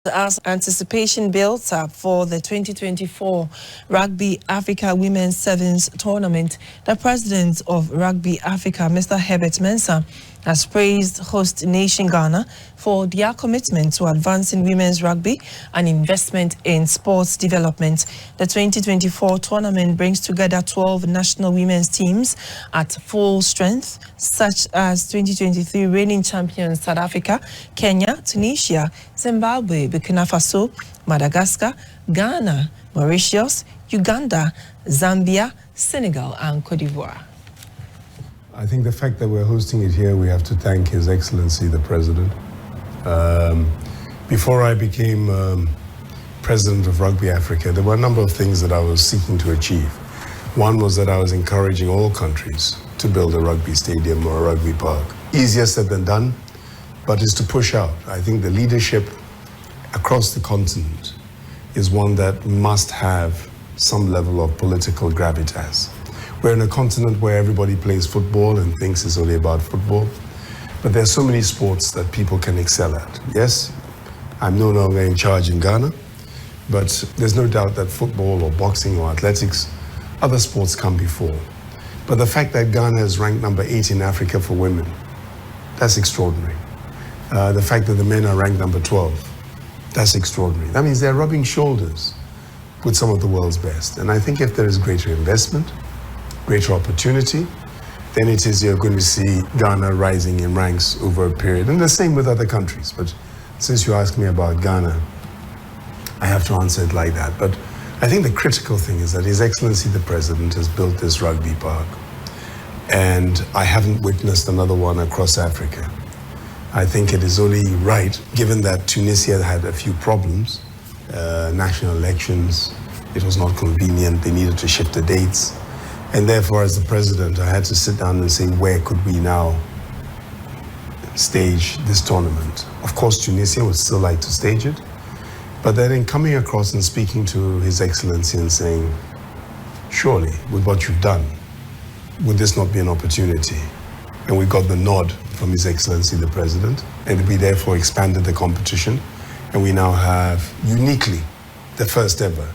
As anticipation builds up for the 2024 Rugby Africa Women's Sevens Tournament, the President of Rugby Africa, Mr. Herbert Mensah, has praised host nation Ghana for their commitment to advancing women's rugby and investment in sports development. The 2024 tournament brings together 12 national women's teams at full strength, such as 2023 reigning champions South Africa, Kenya, Tunisia, Zimbabwe, Burkina Faso, Madagascar, Ghana, Mauritius, Uganda, Zambia, Senegal, and Cote d'Ivoire. I think the fact that we're hosting it here, we have to thank His Excellency, the President. Before I became President of Rugby Africa, there were a number of things that I was seeking to achieve. One was that I was encouraging all countries to build a rugby stadium or a rugby park. Easier said than done, but it's to push out. I think the leadership across the continent is one that must have some level of political gravitas. We're in a continent where everybody plays football and thinks it's only about football, but there are so many sports that people can excel at. Yes, I'm no longer in charge in Ghana, but there's no doubt that football or boxing or athletics, other sports come before. But the fact that Ghana is ranked number 8 in Africa for women, that's extraordinary. The fact that the men are ranked number 12, that's extraordinary. That means they're rubbing shoulders with some of the world's best. And I think if there is greater investment, greater opportunity, then it is you're going to see Ghana rising in ranks over a period. And the same with other countries. But since you asked me about Ghana, I have to answer it like that. But I think the critical thing is that His Excellency the President has built this rugby park. And I haven't witnessed another one across Africa. I think it is only right, given that Tunisia had a few problems, national elections, it was not convenient, they needed to shift the dates. And therefore, as the President, I had to sit down and say, where could we now stage this tournament? Of course, Tunisia would still like to stage it, but then in coming across and speaking to His Excellency and saying, surely, with what you've done, would this not be an opportunity? And we got the nod from His Excellency the President, and we therefore expanded the competition, and we now have, uniquely, the first ever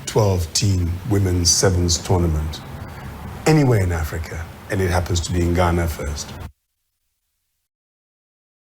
12-team women's sevens tournament anywhere in Africa, and it happens to be in Ghana first.